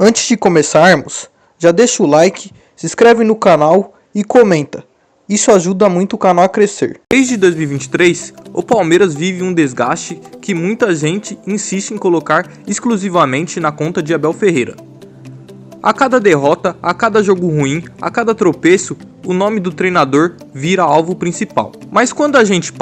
Antes de começarmos, já deixa o like, se inscreve no canal e comenta. Isso ajuda muito o canal a crescer. Desde 2023, o Palmeiras vive um desgaste que muita gente insiste em colocar exclusivamente na conta de Abel Ferreira. A cada derrota, a cada jogo ruim, a cada tropeço, o nome do treinador vira alvo principal. Mas quando a gente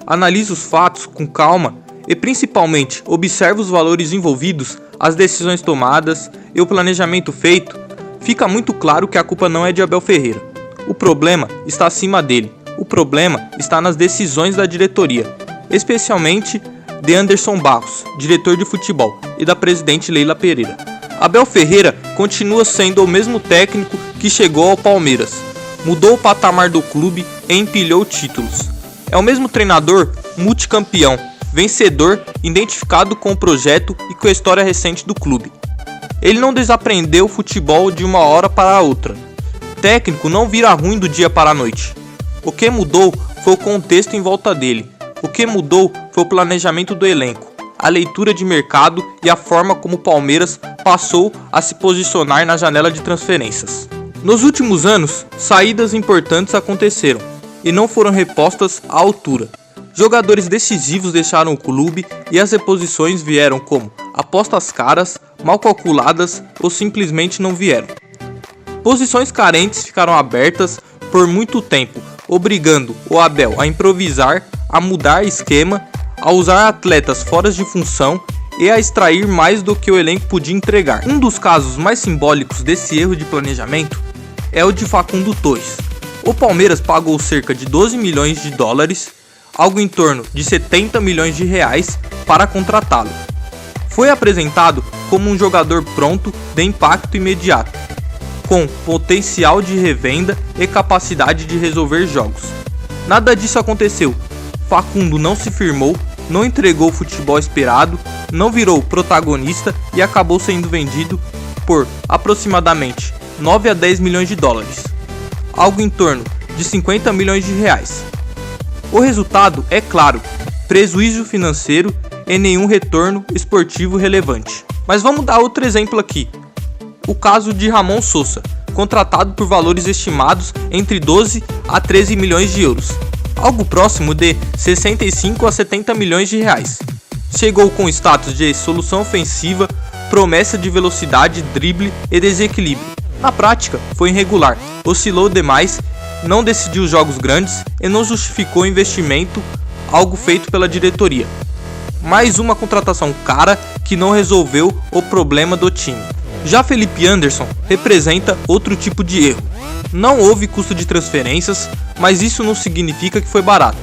analisa os fatos com calma e principalmente observa os valores envolvidos, as decisões tomadas e o planejamento feito, fica muito claro que a culpa não é de Abel Ferreira. O problema está acima dele. O problema está nas decisões da diretoria, especialmente de Anderson Barros, diretor de futebol, e da presidente Leila Pereira. Abel Ferreira continua sendo o mesmo técnico que chegou ao Palmeiras, mudou o patamar do clube e empilhou títulos. É o mesmo treinador multicampeão, vencedor, identificado com o projeto e com a história recente do clube. Ele não desaprendeu o futebol de uma hora para a outra. Técnico não vira ruim do dia para a noite. O que mudou foi o contexto em volta dele. O que mudou foi o planejamento do elenco, a leitura de mercado e a forma como o Palmeiras passou a se posicionar na janela de transferências. Nos últimos anos, saídas importantes aconteceram e não foram repostas à altura. Jogadores decisivos deixaram o clube e as reposições vieram como apostas caras, mal calculadas ou simplesmente não vieram. Posições carentes ficaram abertas por muito tempo, obrigando o Abel a improvisar, a mudar esquema, a usar atletas fora de função e a extrair mais do que o elenco podia entregar. Um dos casos mais simbólicos desse erro de planejamento é o de Facundo Torres. O Palmeiras pagou cerca de 12 milhões de dólares, algo em torno de 70 milhões de reais, para contratá-lo. Foi apresentado como um jogador pronto de impacto imediato, com potencial de revenda e capacidade de resolver jogos. Nada disso aconteceu. Facundo não se firmou, não entregou o futebol esperado, não virou protagonista e acabou sendo vendido por aproximadamente 9 a 10 milhões de dólares, algo em torno de 50 milhões de reais. O resultado é claro, prejuízo financeiro e nenhum retorno esportivo relevante. Mas vamos dar outro exemplo aqui. O caso de Ramon Sosa, contratado por valores estimados entre 12 a 13 milhões de euros, algo próximo de 65 a 70 milhões de reais. Chegou com status de solução ofensiva, promessa de velocidade, drible e desequilíbrio. Na prática, foi irregular, oscilou demais, não decidiu jogos grandes e não justificou o investimento, algo feito pela diretoria. Mais uma contratação cara que não resolveu o problema do time. Já Felipe Anderson representa outro tipo de erro. Não houve custo de transferências, mas isso não significa que foi barato.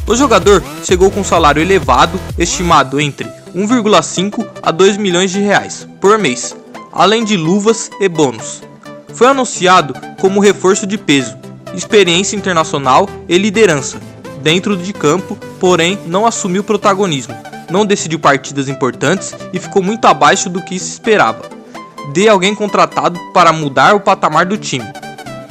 O jogador chegou com um salário elevado, estimado entre 1,5 a 2 milhões de reais por mês, além de luvas e bônus. Foi anunciado como reforço de peso, experiência internacional e liderança dentro de campo, porém não assumiu protagonismo, não decidiu partidas importantes e ficou muito abaixo do que se esperava de alguém contratado para mudar o patamar do time.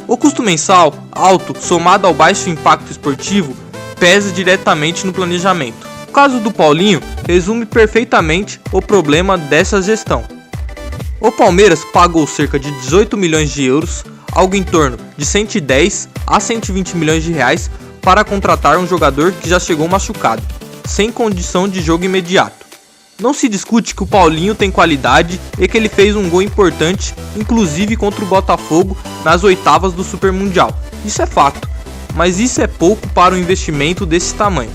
O custo mensal alto, somado ao baixo impacto esportivo, pesa diretamente no planejamento. O caso do Paulinho resume perfeitamente o problema dessa gestão. O Palmeiras pagou cerca de 18 milhões de euros, algo em torno de 110 a 120 milhões de reais, para contratar um jogador que já chegou machucado, sem condição de jogo imediato. Não se discute que o Paulinho tem qualidade e que ele fez um gol importante, inclusive contra o Botafogo nas oitavas do Super Mundial. Isso é fato, mas isso é pouco para um investimento desse tamanho.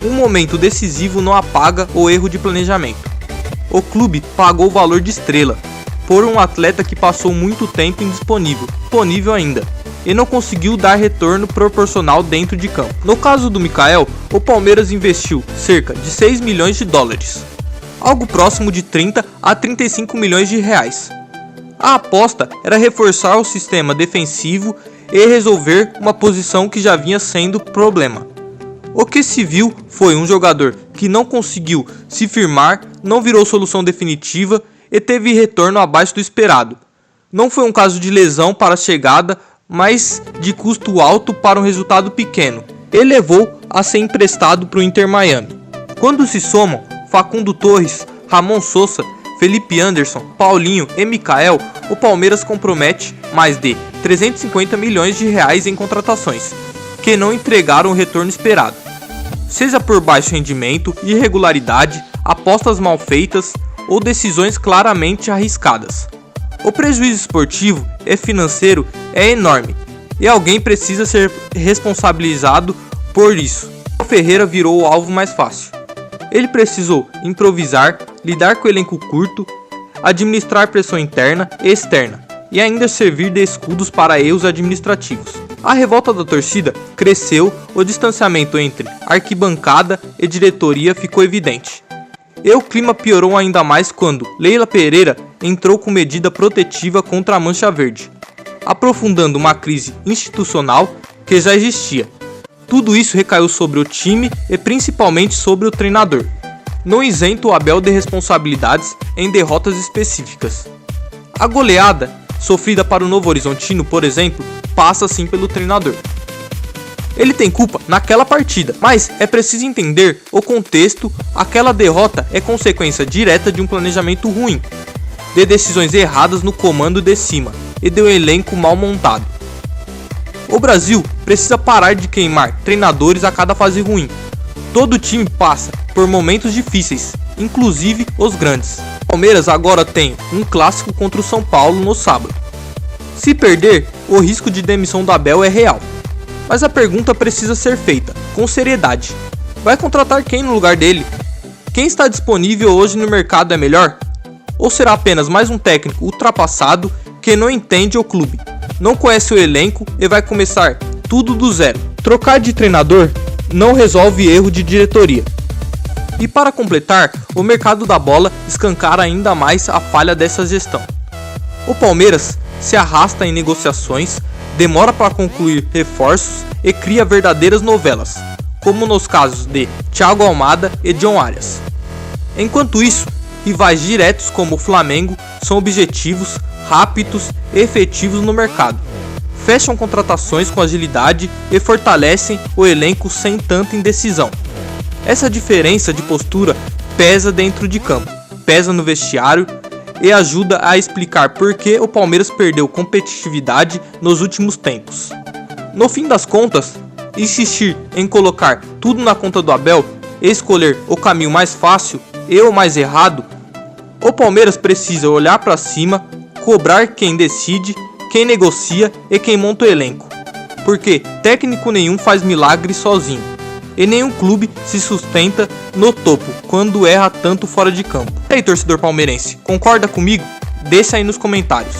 Um momento decisivo não apaga o erro de planejamento. O clube pagou o valor de estrela por um atleta que passou muito tempo disponível ainda, e não conseguiu dar retorno proporcional dentro de campo. No caso do Mikael, o Palmeiras investiu cerca de 6 milhões de dólares, algo próximo de 30 a 35 milhões de reais. A aposta era reforçar o sistema defensivo e resolver uma posição que já vinha sendo problema. O que se viu foi um jogador que não conseguiu se firmar, não virou solução definitiva e teve retorno abaixo do esperado. Não foi um caso de lesão para a chegada, mas de custo alto para um resultado pequeno. Ele levou a ser emprestado para o Inter Miami. Quando se somam Facundo Torres, Ramon Sosa, Felipe Anderson, Paulinho e Mikael, o Palmeiras compromete mais de 350 milhões de reais em contratações, que não entregaram o retorno esperado. Seja por baixo rendimento, irregularidade, apostas mal feitas ou decisões claramente arriscadas. O prejuízo esportivo e financeiro é enorme e alguém precisa ser responsabilizado por isso. O Ferreira virou o alvo mais fácil. Ele precisou improvisar, lidar com o elenco curto, administrar pressão interna e externa e ainda servir de escudos para erros administrativos. A revolta da torcida cresceu, o distanciamento entre arquibancada e diretoria ficou evidente. E o clima piorou ainda mais quando Leila Pereira entrou com medida protetiva contra a Mancha Verde, aprofundando uma crise institucional que já existia. Tudo isso recaiu sobre o time e principalmente sobre o treinador, não isento o Abel de responsabilidades em derrotas específicas. A goleada sofrida para o Novo Horizontino, por exemplo, passa sim pelo treinador. Ele tem culpa naquela partida, mas é preciso entender o contexto. Aquela derrota é consequência direta de um planejamento ruim, de decisões erradas no comando de cima e de um elenco mal montado. O Brasil precisa parar de queimar treinadores a cada fase ruim. Todo time passa por momentos difíceis, inclusive os grandes. O Palmeiras agora tem um clássico contra o São Paulo no sábado. Se perder, o risco de demissão do Abel é real. Mas a pergunta precisa ser feita com seriedade. Vai contratar quem no lugar dele? Quem está disponível hoje no mercado é melhor? Ou será apenas mais um técnico ultrapassado que não entende o clube, não conhece o elenco e vai começar tudo do zero? Trocar de treinador não resolve erro de diretoria. E para completar, o mercado da bola escancara ainda mais a falha dessa gestão. O Palmeiras se arrasta em negociações, demora para concluir reforços e cria verdadeiras novelas, como nos casos de Thiago Almada e John Arias. Enquanto isso, rivais diretos como o Flamengo são objetivos, rápidos e efetivos no mercado. Fecham contratações com agilidade e fortalecem o elenco sem tanta indecisão. Essa diferença de postura pesa dentro de campo, pesa no vestiário e ajuda a explicar por que o Palmeiras perdeu competitividade nos últimos tempos. No fim das contas, insistir em colocar tudo na conta do Abel e escolher o caminho mais fácil e o mais errado, o Palmeiras precisa olhar para cima, cobrar quem decide, quem negocia e quem monta o elenco. Porque técnico nenhum faz milagre sozinho. E nenhum clube se sustenta no topo quando erra tanto fora de campo. E aí, torcedor palmeirense, concorda comigo? Deixa aí nos comentários.